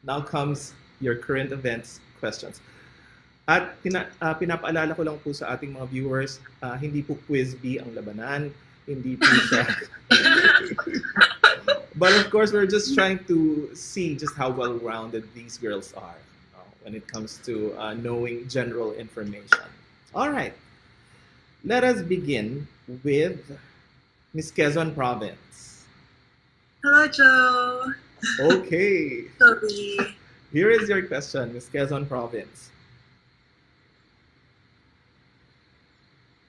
Now comes your current events questions. At pinapaalala ko lang po sa ating mga viewers, hindi po quiz B ang labanan, hindi po siya. But of course, we're just trying to see just how well-rounded these girls are when it comes to knowing general information. All right, let us begin with Miss Quezon Province. Hello, Joe. Okay. Sorry. Here is your question, Miss Quezon Province.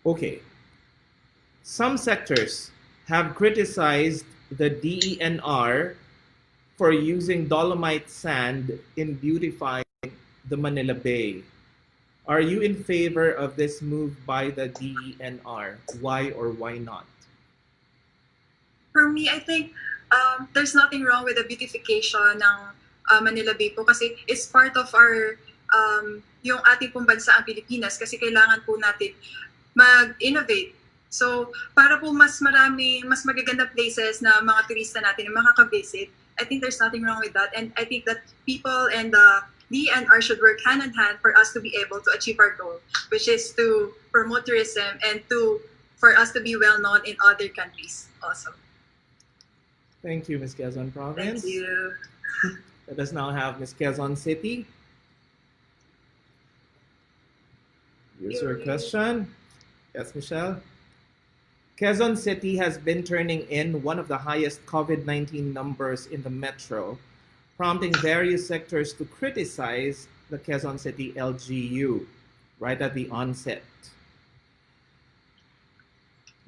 Okay. Some sectors have criticized the DENR for using dolomite sand in beautifying the Manila Bay. Are you in favor of this move by the DENR? Why or why not? For me, I think there's nothing wrong with the beautification ng Manila Bay po kasi it's part of our yung ating pong bansa ang Pilipinas kasi kailangan po natin mag-innovate. So, para po mas marami, mas magaganda places na mga turista natin na makaka-visit, I think there's nothing wrong with that. And I think that people and the DNR should work hand in hand for us to be able to achieve our goal, which is to promote tourism and for us to be well known in other countries also. Thank you, Miss Quezon Province. Thank you. Let us now have Miss Quezon City. Here's your question. Yes, Michelle. Quezon City has been turning in one of the highest COVID-19 numbers in the metro, prompting various sectors to criticize the Quezon City LGU right at the onset.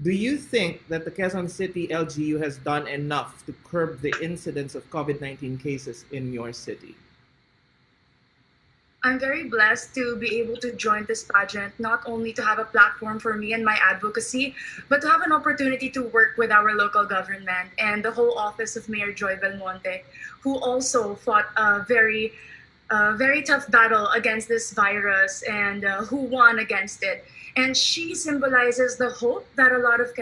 Do you think that the Quezon City LGU has done enough to curb the incidence of COVID-19 cases in your city? I'm very blessed to be able to join this pageant, not only to have a platform for me and my advocacy, but to have an opportunity to work with our local government and the whole office of Mayor Joy Belmonte, who also fought a very tough battle against this virus and who won against it. And she symbolizes the hope that a lot of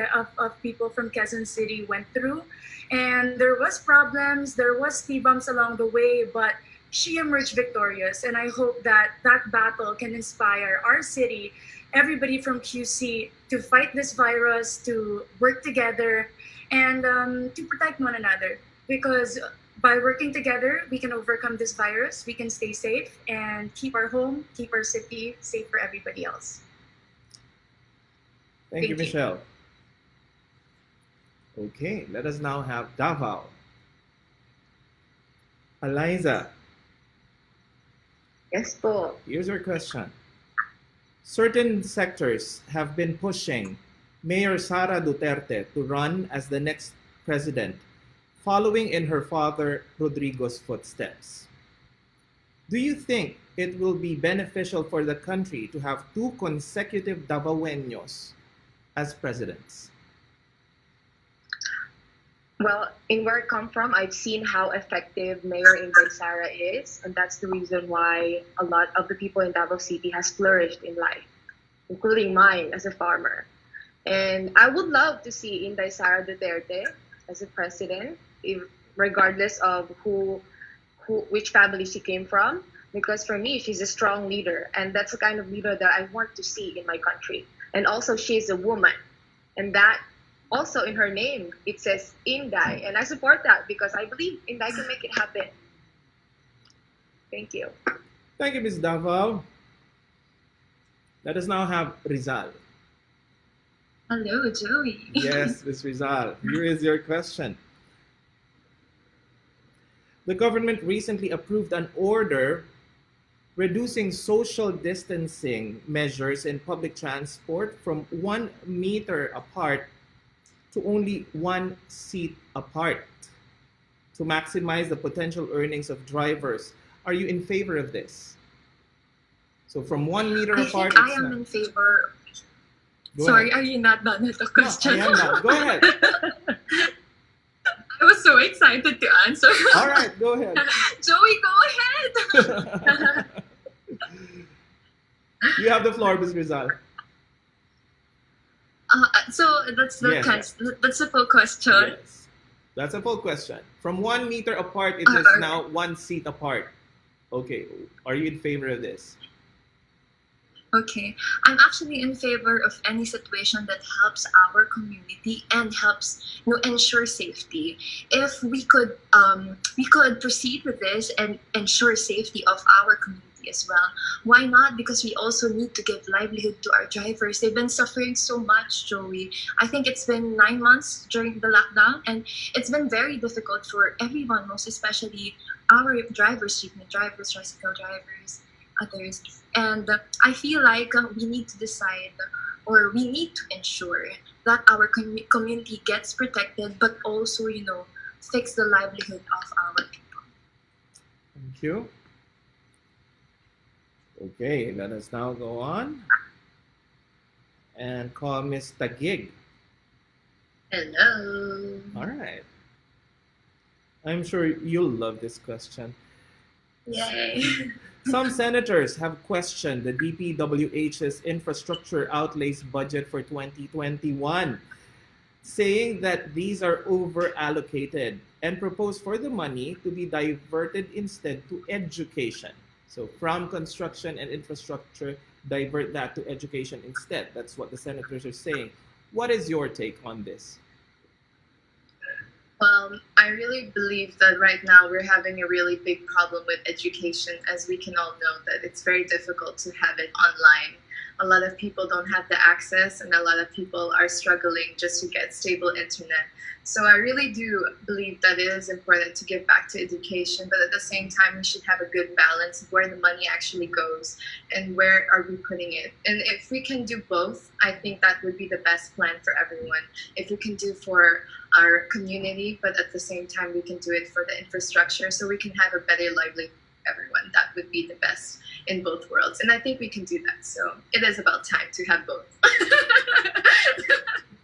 people from Quezon City went through. And there was problems, there was speed bumps along the way, but she emerged victorious. And I hope that that battle can inspire our city, everybody from QC, to fight this virus, to work together, and to protect one another. Because by working together, we can overcome this virus, we can stay safe, and keep our home, keep our city safe for everybody else. Thank you, Michelle. Okay, let us now have Davao. Alaiza. Yes po. Here's your question. Certain sectors have been pushing Mayor Sara Duterte to run as the next president, following in her father Rodrigo's footsteps. Do you think it will be beneficial for the country to have two consecutive Davaoeños as presidents? Well, in where I come from, I've seen how effective Mayor Inday Sara is, and that's the reason why a lot of the people in Davao City has flourished in life, including mine as a farmer. And I would love to see Inday Sara Duterte as a president, regardless of which family she came from, because for me, she's a strong leader, and that's the kind of leader that I want to see in my country. And also, she's a woman, and that also in her name, it says Inday, and I support that because I believe Inday can make it happen. Thank you. Thank you, Ms. Davao. Let us now have Rizal. Hello, Joey. Yes, Ms. Rizal. Here is your question. The government recently approved an order reducing social distancing measures in public transport from 1 meter apart to only 1 seat apart to maximize the potential earnings of drivers. Are you in favor of this? So from 1 meter apart. I am in favor. Sorry, are you not done with the question? No, I am not. Go ahead. I was so excited to answer. All right, go ahead. Joey, go ahead. You have the floor, Ms. Rizal. So that's Yes. that's a full question. Yes. That's a full question. From 1 meter apart, it is Okay. now 1 seat apart. Okay. Are you in favor of this? Okay, I'm actually in favor of any situation that helps our community and helps ensure safety. If we could proceed with this and ensure safety of our community as well. Why not? Because we also need to give livelihood to our drivers. They've been suffering so much, Joey. I think it's been 9 months during the lockdown, and it's been very difficult for everyone, most especially our drivers, jeepney drivers, tricycle drivers, others. And I feel like we need to decide, or we need to ensure that our community gets protected, but also, fix the livelihood of our people. Thank you. Okay, let us now go on and call Miss Taguig. Hello. All right. I'm sure you'll love this question. Yay. Some senators have questioned the DPWH's infrastructure outlays budget for 2021, saying that these are over-allocated and propose for the money to be diverted instead to education. So from construction and infrastructure, divert that to education instead. That's what the senators are saying. What is your take on this? Well, I really believe that right now we're having a really big problem with education, as we can all know that it's very difficult to have it online. A lot of people don't have the access, and a lot of people are struggling just to get stable internet. So I really do believe that it is important to give back to education, but at the same time, we should have a good balance of where the money actually goes and where are we putting it. And if we can do both, I think that would be the best plan for everyone. If we can do for our community, but at the same time, we can do it for the infrastructure so we can have a better livelihood for everyone. That would be the best in both worlds. And I think we can do that. So it is about time to have both.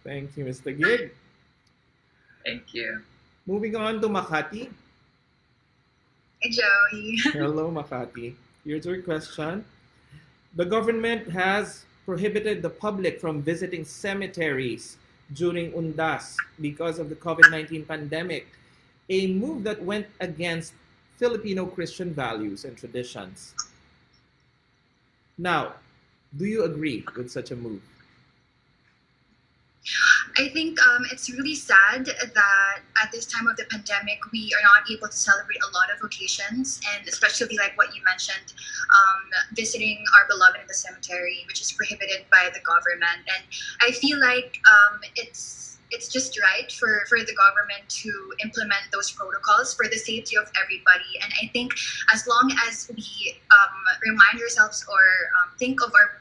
Thank you, Mr. Gig. Thank you. Moving on to Makati. Hey, Joey. Hello, Makati. Here's your question. The government has prohibited the public from visiting cemeteries during Undas because of the COVID-19 pandemic, a move that went against Filipino Christian values and traditions. Now, do you agree with such a move? I think it's really sad that at this time of the pandemic, we are not able to celebrate a lot of occasions, and especially like what you mentioned, visiting our beloved in the cemetery, which is prohibited by the government. And I feel like it's just right for the government to implement those protocols for the safety of everybody. And I think as long as we remind ourselves or think of our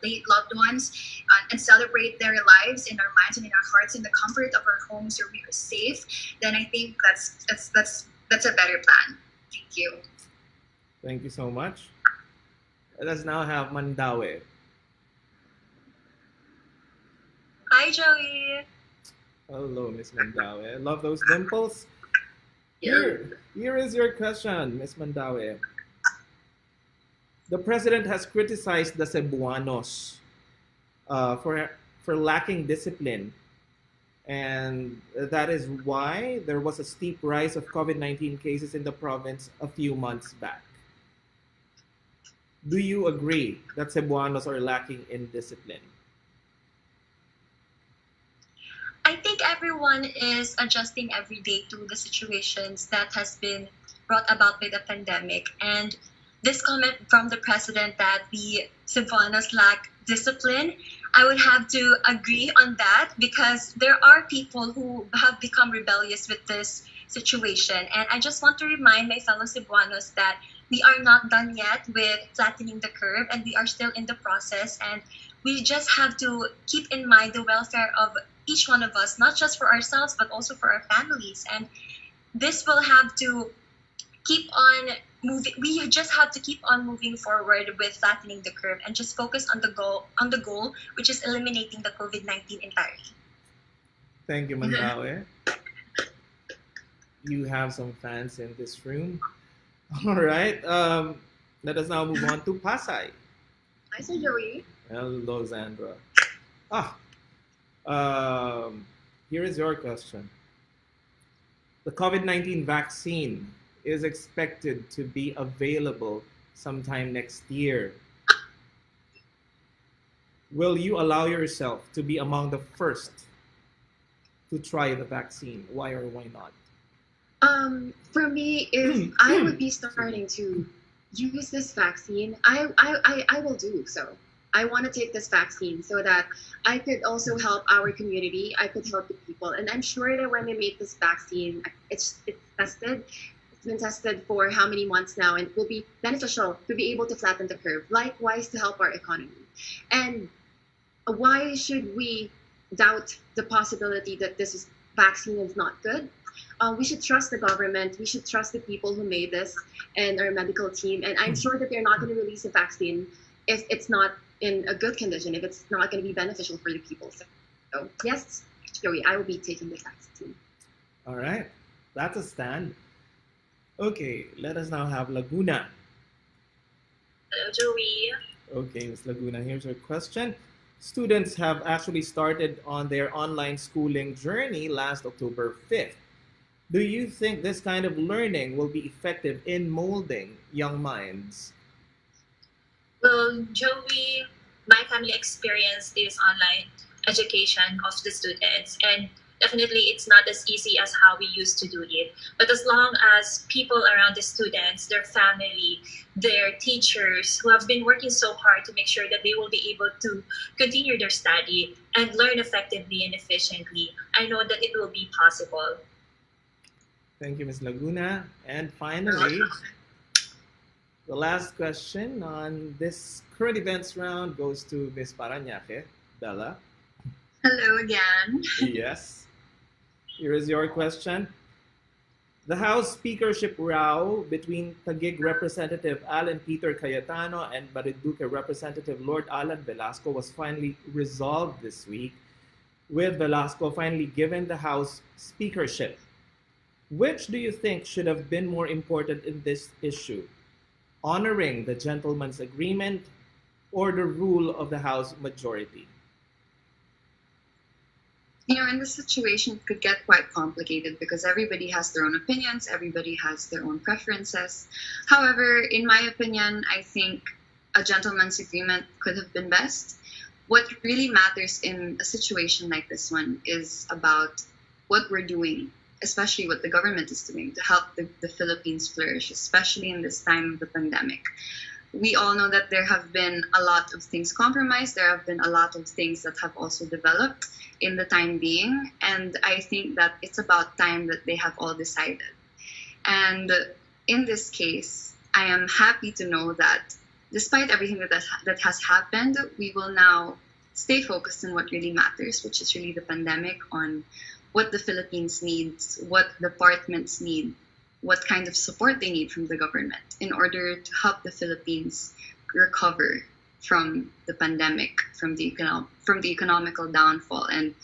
late loved ones and celebrate their lives in our minds and in our hearts in the comfort of our homes where we are safe, then I think that's a better plan. Thank you. Thank you so much. Let us now have Mandaue. Hi, Joey. Hello, Miss Mandaue. I love those dimples. Here is your question, Miss Mandaue. The president has criticized the Cebuanos for lacking discipline, and that is why there was a steep rise of COVID-19 cases in the province a few months back. Do you agree that Cebuanos are lacking in discipline? I think everyone is adjusting every day to the situations that has been brought about by the pandemic. And this comment from the president that the Cebuanos lack discipline, I would have to agree on that, because there are people who have become rebellious with this situation. And I just want to remind my fellow Cebuanos that we are not done yet with flattening the curve, and we are still in the process. And we just have to keep in mind the welfare of each one of us, not just for ourselves, but also for our families. And this will have to keep on moving. We just have to keep on moving forward with flattening the curve and just focus on the goal, which is eliminating the COVID-19 entirely. Thank you, Mandaue. you have some fans in this room. All right. Let us now move on to Pasay. Hi, Sir Joey. Hello, Zandra. Ah, here is your question. The COVID-19 vaccine is expected to be available sometime next year. Will you allow yourself to be among the first to try the vaccine? Why or why not? For me, if I would be starting to use this vaccine, I will do so. I want to take this vaccine so that I could also help our community. I could help the people, and I'm sure that when they make this vaccine, it's tested. It's been tested for how many months now, and it will be beneficial to be able to flatten the curve. Likewise, to help our economy. And why should we doubt the possibility that this vaccine is not good? We should trust the government. We should trust the people who made this and our medical team. And I'm sure that they're not going to release a vaccine if it's not in a good condition, if it's not going to be beneficial for the people. So yes, Joey, I will be taking the vaccine. All right. That's a stand. Okay, let us now have Laguna. Hello, Joey. Okay, Ms. Laguna, here's your question. Students have actually started on their online schooling journey last October 5th. Do you think this kind of learning will be effective in molding young minds? Well, Joey, my family experienced this online education of the students, and definitely it's not as easy as how we used to do it. But as long as people around the students, their family, their teachers who have been working so hard to make sure that they will be able to continue their study and learn effectively and efficiently, I know that it will be possible. Thank you, Ms. Laguna. And finally, the last question on this current events round goes to Ms. Parañaque. Bella. Hello again. Yes. Here is your question. The House Speakership row between Taguig Representative Alan Peter Cayetano and Marinduque Representative Lord Alan Velasco was finally resolved this week, with Velasco finally given the House Speakership. Which do you think should have been more important in this issue? Honoring the gentleman's agreement or the rule of the House majority? In this situation, it could get quite complicated because everybody has their own opinions, everybody has their own preferences. However, in my opinion, I think a gentleman's agreement could have been best. What really matters in a situation like this one is about what we're doing, especially what the government is doing to help the Philippines flourish, especially in this time of the pandemic. We all know that there have been a lot of things compromised. There have been a lot of things that have also developed in the time being. And I think that it's about time that they have all decided. And in this case, I am happy to know that despite everything that has happened, we will now stay focused on what really matters, which is really the pandemic, on what the Philippines needs, what departments need, what kind of support they need from the government in order to help the Philippines recover from the pandemic, from the economical downfall, and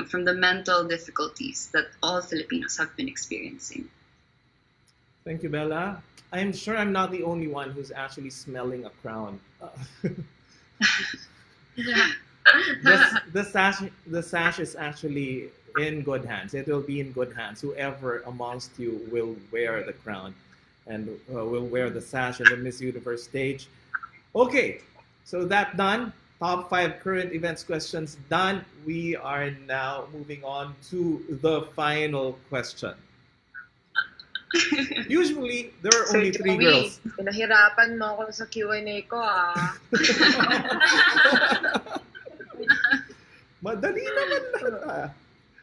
from the mental difficulties that all Filipinos have been experiencing. Thank you, Bella. I'm sure I'm not the only one who's actually smelling a crown. The sash is actually in good hands. It will be in good hands. Whoever amongst you will wear the crown and will wear the sash in the Miss Universe stage. Okay, so that done. Top 5 current events questions done. We are now moving on to the final question. Usually, there are only 3 girls. Pinahirapan mo ako sa Q&A ko, ah. Madali naman lang.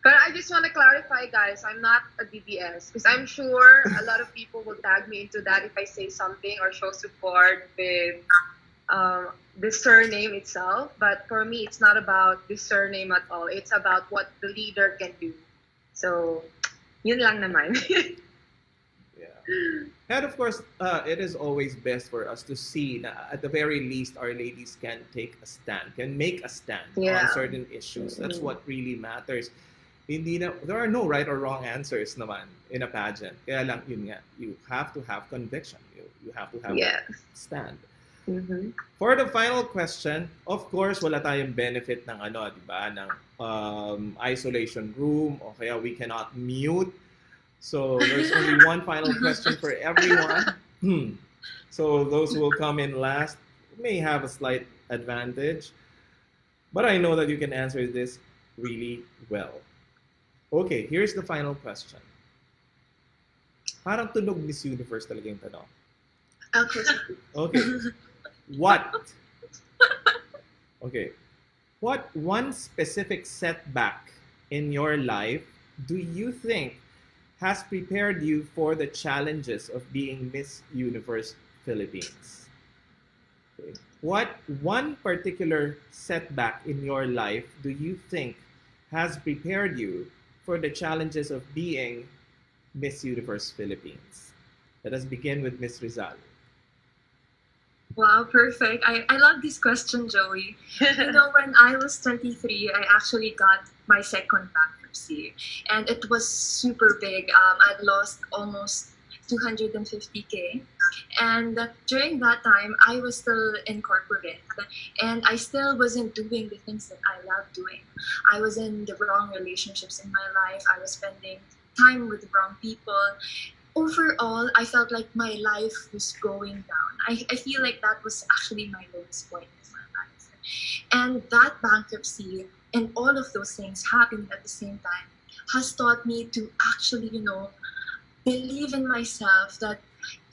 But I just want to clarify, guys, I'm not a DDS because I'm sure a lot of people will tag me into that if I say something or show support with the surname itself. But for me, it's not about the surname at all. It's about what the leader can do. So, yun lang naman. Yeah. And of course, it is always best for us to see that at the very least our ladies can take a stand, can make a stand on certain issues. That's what really matters. there are no right or wrong answers naman in a pageant. Kaya lang, yun nga, you have to have conviction. You have to have Yes. stand. Mm-hmm. For the final question, of course, wala tayong benefit ng di ba, ng isolation room o kaya we cannot mute. So there's only one final question for everyone. So those who will come in last may have a slight advantage. But I know that you can answer this really well. Okay, here's the final question. Parang tunog Miss Universe talaga yung tanong. Okay. What one specific setback in your life do you think has prepared you for the challenges of being Miss Universe Philippines? Okay. What one particular setback in your life do you think has prepared you for the challenges of being Miss Universe Philippines? Let us begin with Miss Rizal. Wow, perfect. I love this question, Joey. When I was 23, I actually got my second bankruptcy. And it was super big. I lost almost 250K. And during that time, I was still in corporate. And I still wasn't doing the things that I love doing. I was in the wrong relationships in my life. I was spending time with the wrong people. Overall, I felt like my life was going down. I feel like that was actually my lowest point in my life. And that bankruptcy and all of those things happening at the same time has taught me to actually, believe in myself that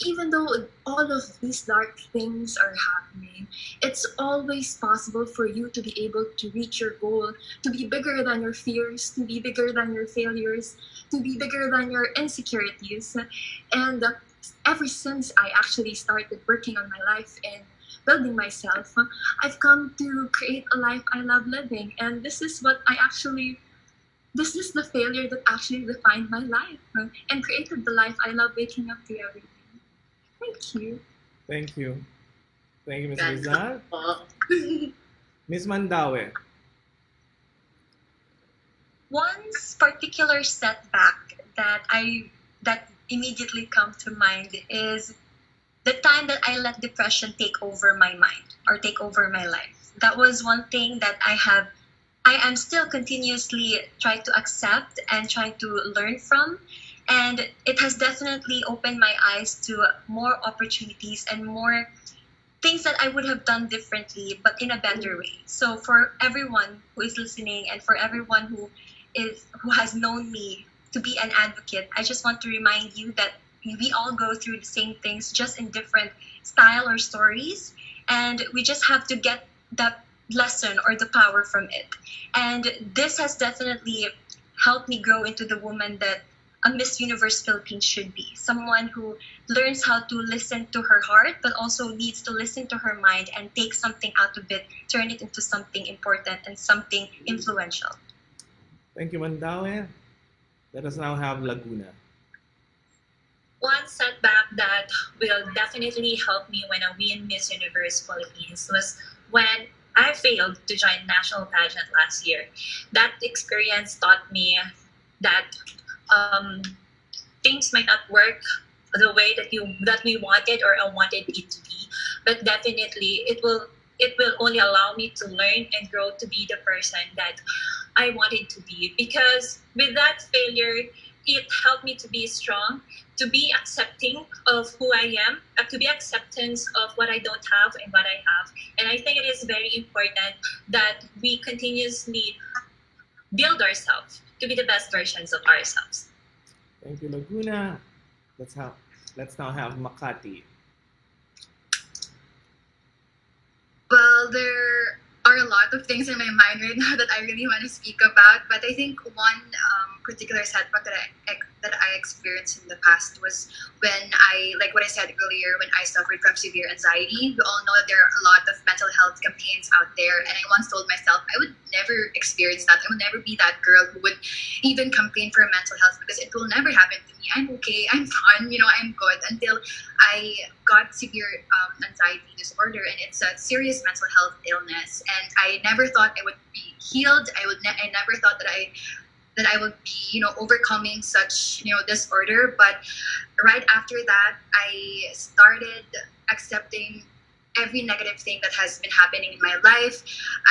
even though all of these dark things are happening, it's always possible for you to be able to reach your goal, to be bigger than your fears, to be bigger than your failures, to be bigger than your insecurities. And ever since I actually started working on my life and building myself, I've come to create a life I love living. And this is the failure that actually defined my life and created the life I love waking up to every day. Thank you. Thank you. Thank you, Ms. Rizal. Ms. Mandaue. One particular setback that immediately come to mind is the time that I let depression take over my mind or take over my life. That was one thing that I am still continuously trying to accept and trying to learn from. And it has definitely opened my eyes to more opportunities and more things that I would have done differently, but in a better way. So for everyone who is listening and for everyone who has known me to be an advocate, I just want to remind you that we all go through the same things, just in different style or stories. And we just have to get that lesson or the power from it. And this has definitely helped me grow into the woman that a Miss Universe Philippines should be. Someone who learns how to listen to her heart, but also needs to listen to her mind and take something out of it, turn it into something important and something influential. Thank you, Mandaue. Let us now have Laguna. One setback that will definitely help me when I win Miss Universe Philippines was when I failed to join national pageant last year. That experience taught me that things might not work the way that we wanted or I wanted it to be, but definitely it will only allow me to learn and grow to be the person that I wanted to be. Because with that failure, it helped me to be strong, to be accepting of who I am, to be acceptance of what I don't have and what I have. And I think it is very important that we continuously build ourselves to be the best versions of ourselves. Thank you, Laguna. Let's now have Makati. Well, there are a lot of things in my mind right now that I really want to speak about, but I think one particular setback that I experienced in the past was when like what I said earlier, when I suffered from severe anxiety. We all know that there are a lot of mental health campaigns out there, and I once told myself I would never experience that. I would never be that girl who would even campaign for mental health because it will never happen to me. I'm okay, I'm fine, I'm good, until I got severe anxiety disorder, and it's a serious mental health illness. And I never thought I would be healed. I never thought that I that I would be, overcoming such, disorder. But right after that, I started accepting every negative thing that has been happening in my life.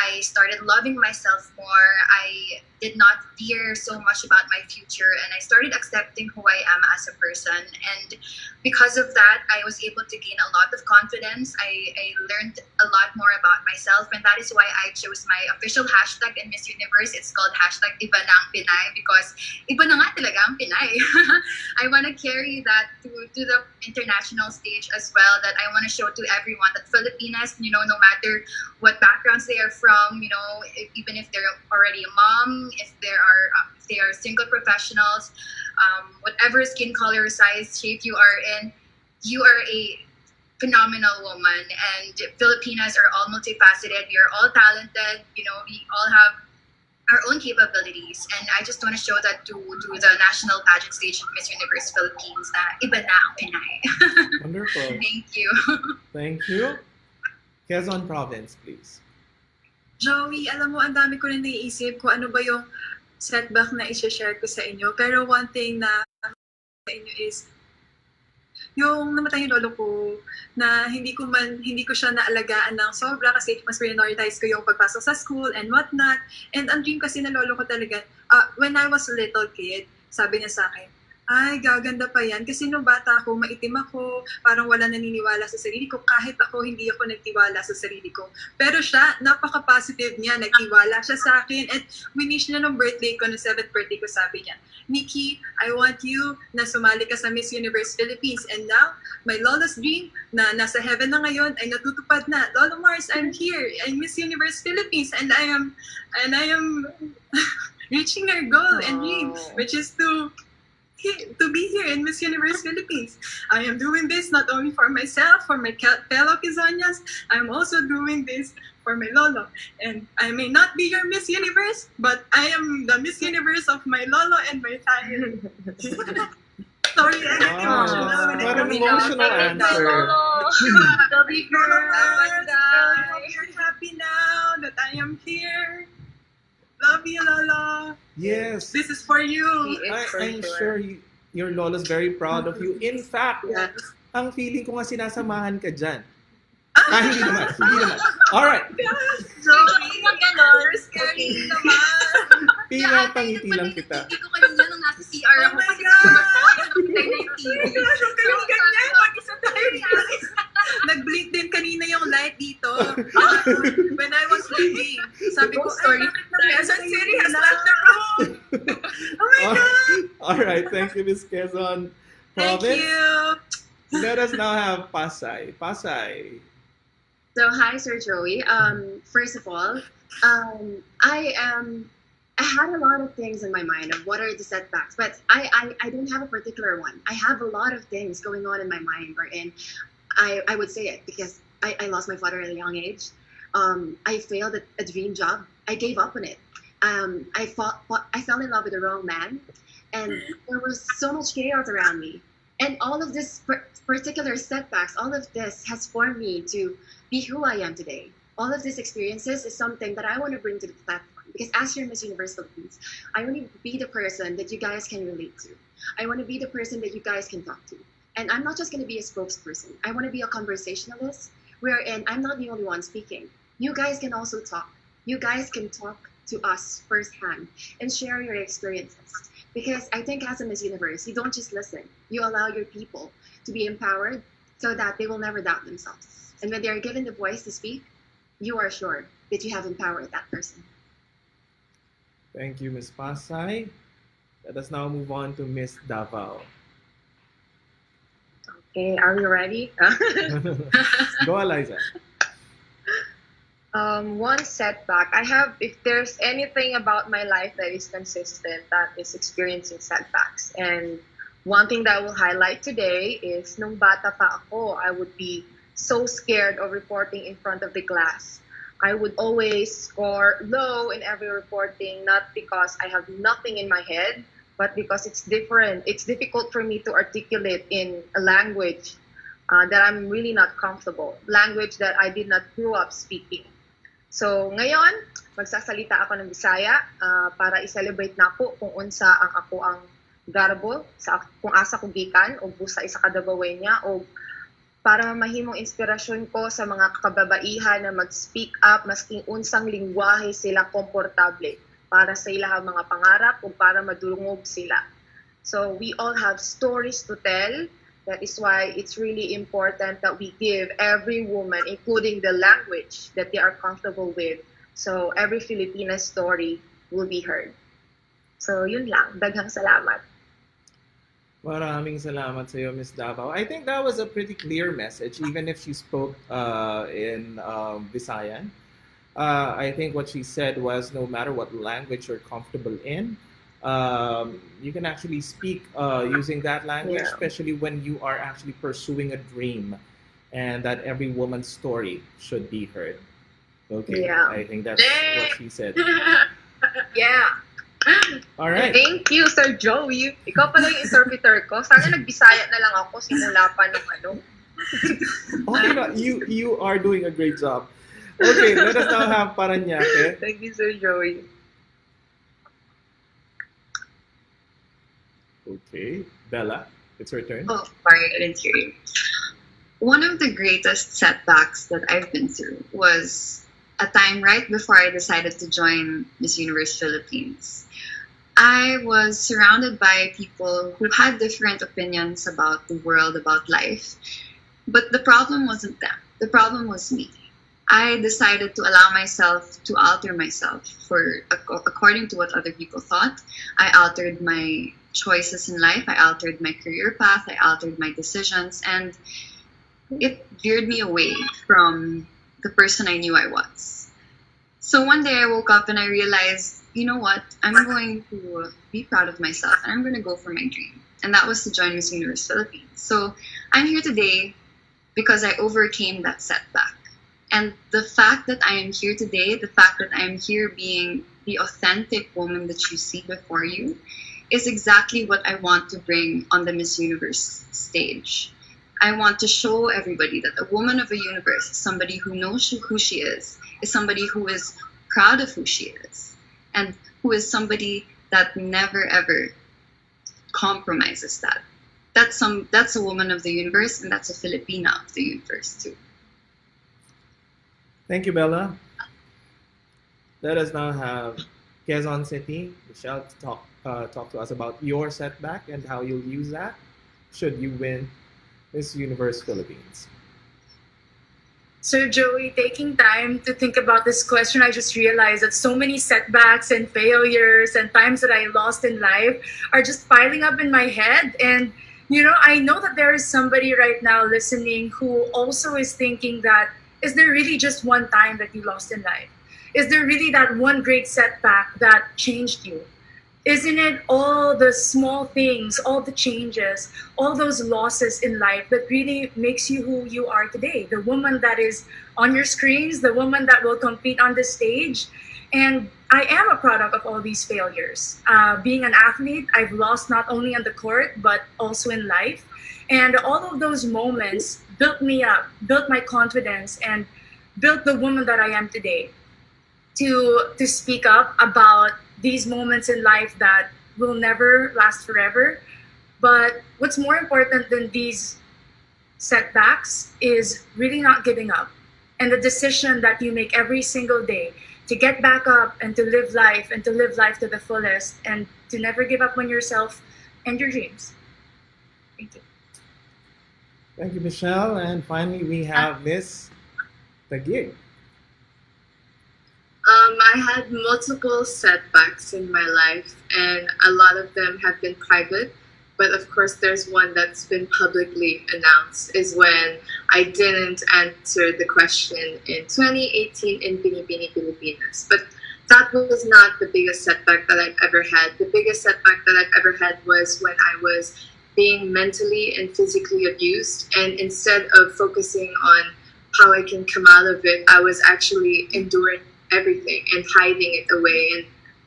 I started loving myself more. I did not fear so much about my future, and I started accepting who I am as a person. And because of that, I was able to gain a lot of confidence. I learned a lot more about myself, and that is why I chose my official hashtag in Miss Universe. It's called hashtag Ivanna ang Pinay, because iba na nga talaga ang Pinay. I want to carry that to the international stage as well, that I want to show to everyone that Filipinas, no matter what backgrounds they are from, even if they're already a mom, if they are single professionals, whatever skin color, size, shape you are in, you are a phenomenal woman. And Filipinas are all multifaceted. We are all talented. We all have our own capabilities. And I just want to show that to the national pageant stage of Miss Universe Philippines na iba na ang Pinay. Wonderful. Thank you. Thank you. Quezon Province, please. Joey, alam mo, ang dami ko rin naiisip kung ano ba yung setback na i-share ko sa inyo. Pero one thing na sa inyo is, yung namatay yung lolo ko, na hindi ko siya naalagaan ng sobra kasi mas prioritize ko yung pagpasok sa school and whatnot. And ang dream kasi na lolo ko talaga, when I was a little kid, sabi niya sa akin, ay, gaganda pa yan. Kasi nung bata ako, maitim ako, parang wala naniniwala sa sarili ko. Kahit ako, hindi ako nagtiwala sa sarili ko. Pero siya, napaka-positive niya, nagtiwala siya sa akin. At winish niya nung birthday ko, nung 7th birthday ko, sabi niya, Nikki, I want you na sumali ka sa Miss Universe Philippines. And now, my lola's dream na nasa heaven na ngayon ay natutupad na. Lola Mars, I'm here. I'm Miss Universe Philippines. And I am reaching our goal and dream, which is to be here in Miss Universe Philippines. I am doing this not only for myself, for my fellow Quezonians, I'm also doing this for my lolo. And I may not be your Miss Universe, but I am the Miss Universe of my lolo and my family. Sorry, I get emotional. What an emotional answer. Love you, girl. I hope you're happy now that I am here. Love you, Lolo. Yes. This is for you. I'm sure your lolo's very proud of you. In fact, Yes. ang feeling ko nga sinasamahan ka dyan. Hindi naman. Alright. Joey, you're scary naman. Pinapangiti lang kita. Hindi ko kanina nung nasa CR Oh ako my kasi God! sumatay na yung TV. Huwag kayong ganyan. Mag-isa tayo. Nag-blink din kanina yung light dito. When I was leaving, sabi ko, Story. bakit na Quezon City has left the room? Oh my God! Alright, thank you, Miss Quezon Thank Province. you. Let us now have Pasay. Pasay. So hi, Sir Joey. First of all, I had a lot of things in my mind of what are the setbacks, but I don't have a particular one. I have a lot of things going on in my mind, wherein I would say it because I lost my father at a young age. I failed at a dream job. I gave up on it. I fell in love with the wrong man, and there was so much chaos around me. And all of this particular setbacks, all of this has formed me to be who I am today. All of these experiences is something that I want to bring to the platform. Because as your Miss Universe Philippines, I want to be the person that you guys can relate to. I want to be the person that you guys can talk to. And I'm not just going to be a spokesperson. I want to be a conversationalist wherein I'm not the only one speaking. You guys can also talk. You guys can talk to us firsthand and share your experiences. Because I think as a Miss Universe, you don't just listen. You allow your people to be empowered so that they will never doubt themselves. And when they are given the voice to speak, you are sure that you have empowered that person. Thank you, Miss Pasay. Let us now move on to Miss Davao. Okay, are we ready? Go, Alaiza. One setback. If there's anything about my life that is consistent, that is experiencing setbacks. And one thing that I will highlight today is nung bata pa ako, I would be so scared of reporting in front of the class. I would always score low in every reporting, not because I have nothing in my head, but because it's different. It's difficult for me to articulate in a language that I'm really not comfortable, language that I did not grow up speaking. So, ngayon, magsasalita ako ng Bisaya para i-celebrate na ko kung unsa ang ako ang garbo sa kung asa ko gikan o busa isa ka Davawenya o para mahimong inspirasyon ko sa mga kababaihan na mag-speak up maski unsang lingwahe sila komportable para sa ilang mga pangarap o para madulungog sila. So we all have stories to tell. That is why it's really important that we give every woman, including the language that they are comfortable with. So every Filipina story will be heard. So yun lang. Daghang salamat. Maraming salamat sa iyo, Miss Davao. I think that was a pretty clear message, even if she spoke in Visayan. I think what she said was no matter what language you're comfortable in, you can actually speak using that language, especially when you are actually pursuing a dream, and that every woman's story should be heard. Okay, I think that's what she said. Yeah. All right. Thank you, Sir Joey. Ikaw pala yung interpreter ko. Sana nagbisaya na lang ako simula pa nung ano. Okay, na, you are doing a great job. Okay, let us now have Parañaque. Thank you, Sir Joey. Okay, Bella, it's your turn. Oh, sorry, I didn't hear you. One of the greatest setbacks that I've been through was a time right before I decided to join Miss Universe Philippines. I was surrounded by people who had different opinions about the world, about life. But the problem wasn't them. The problem was me. I decided to allow myself to alter myself according to what other people thought. I altered my choices in life. I altered my career path. I altered my decisions. And it veered me away from the person I knew I was. So one day I woke up and I realized, you know what? I'm going to be proud of myself and I'm going to go for my dream. And that was to join Miss Universe Philippines. So I'm here today because I overcame that setback. And the fact that I am here today, the fact that I am here being the authentic woman that you see before you, is exactly what I want to bring on the Miss Universe stage. I want to show everybody that a woman of a universe is somebody who knows who she is somebody who is proud of who she is, and who is somebody that never ever compromises that. That's a woman of the universe, and that's a Filipina of the universe too. Thank you, Bella. Let us now have Quezon City, Michelle, to talk to us about your setback and how you'll use that should you win Miss Universe Philippines. So Joey, taking time to think about this question, I just realized that so many setbacks and failures and times that I lost in life are just piling up in my head. And, you know, I know that there is somebody right now listening who also is thinking that, is there really just one time that you lost in life? Is there really that one great setback that changed you? Isn't it all the small things, all the changes, all those losses in life that really makes you who you are today? The woman that is on your screens, the woman that will compete on the stage. And I am a product of all these failures. Being an athlete, I've lost not only on the court, but also in life. And all of those moments built me up, built my confidence, and built the woman that I am today. To speak up about these moments in life that will never last forever. But what's more important than these setbacks is really not giving up. And the decision that you make every single day to get back up and to live life and to live life to the fullest and to never give up on yourself and your dreams. Thank you. Thank you, Michelle. And finally, we have Miss Taguig. I had multiple setbacks in my life, and a lot of them have been private. But of course, there's one that's been publicly announced, is when I didn't answer the question in 2018 in Binibini, Pilipinas. But that was not the biggest setback that I've ever had. The biggest setback that I've ever had was when I was being mentally and physically abused. And instead of focusing on how I can come out of it, I was actually enduring everything and hiding it away and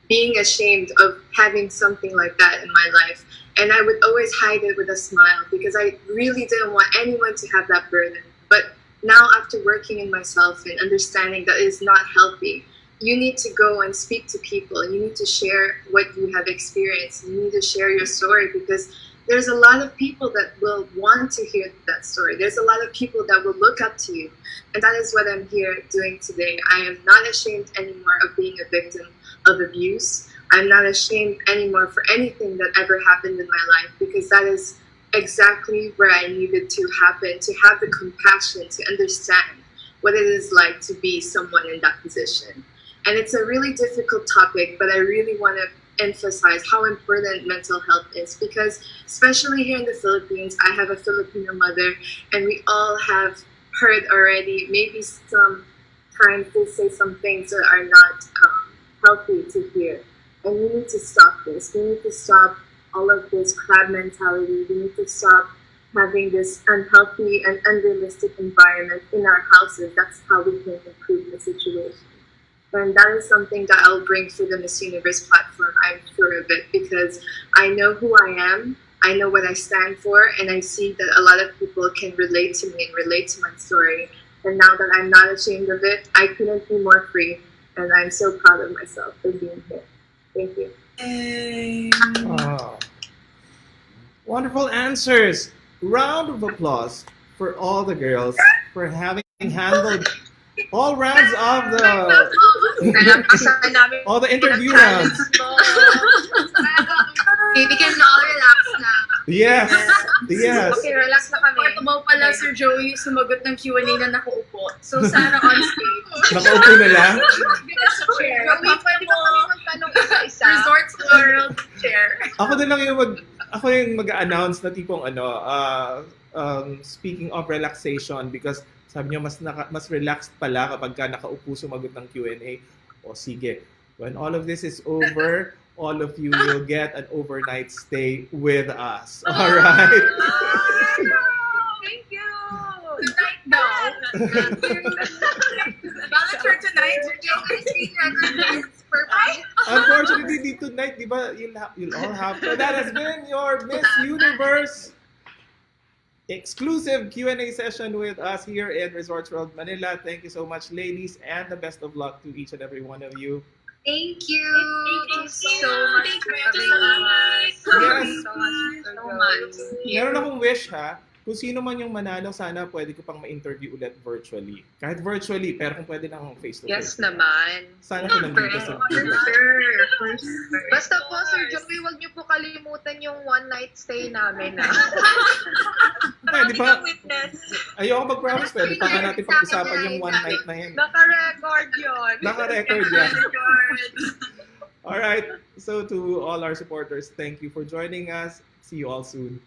being ashamed of having something like that in my life. And I would always hide it with a smile because I really didn't want anyone to have that burden. But now after working in myself and understanding that is not healthy, you need to go and speak to people. You need to share what you have experienced. You need to share your story, because there's a lot of people that will want to hear that story. There's a lot of people that will look up to you. And that is what I'm here doing today. I am not ashamed anymore of being a victim of abuse. I'm not ashamed anymore for anything that ever happened in my life, because that is exactly where I needed to happen, to have the compassion to understand what it is like to be someone in that position. And it's a really difficult topic, but I really want to emphasize how important mental health is, because especially here in the Philippines, I have a Filipino mother, and we all have heard already, maybe sometimes they say some things that are not healthy to hear. And we need to stop this. We need to stop all of this crab mentality. We need to stop having this unhealthy and unrealistic environment in our houses. That's how we can improve the situation. And that is something that I'll bring to the Miss Universe platform, I'm sure of it, because I know who I am, I know what I stand for, and I see that a lot of people can relate to me and relate to my story. And now that I'm not ashamed of it, I couldn't be more free, and I'm so proud of myself for being here. Thank you. Oh. Wonderful answers. Round of applause for all the girls for having handled all rounds of the all the interview rounds. We can all relax na. Yes. Yes. Okay, relax na kami. Part mo pala, Sir Joey, sumagot ng Q&A na nakaupo. So, sana on stage. Nakaupo na lang? Chair. Joey, pwede ka kami magtanong isa-isa. Resorts World Chair. Ako din lang yung mag-announce na tipong speaking of relaxation, because sabi niyo mas relaxed pala kapag ka nakaupo sumagot ng Q&A. O sige, when all of this is over, all of you will get an overnight stay with us. All right? Thank you. Tonight daw. Bakit for tonight, Sir Joey? Unfortunately, tonight, di ba, you'll all have to. That has been your Miss Universe exclusive Q&A session with us here in Resorts World Manila. Thank you so much, ladies, and the best of luck to each and every one of you. Thank you. Thank you so much for having us. Yes. So much. Meron akong wish, ha? Kung sino man yung manalo, sana pwede ko pang ma-interview ulit virtually. Kahit virtually, pero kung pwede lang face-to-face. Yes naman. Sana ko nandito sa... Basta po, Sir Joey, huwag niyo po kalimutan yung one-night stay namin. Pwede pa. Ayoko mag-promise, pwede pa nga natin pag-usapan yung one night na yan. Naka-record yun. Naka-record yan. Alright, so to all our supporters, thank you for joining us. See you all soon.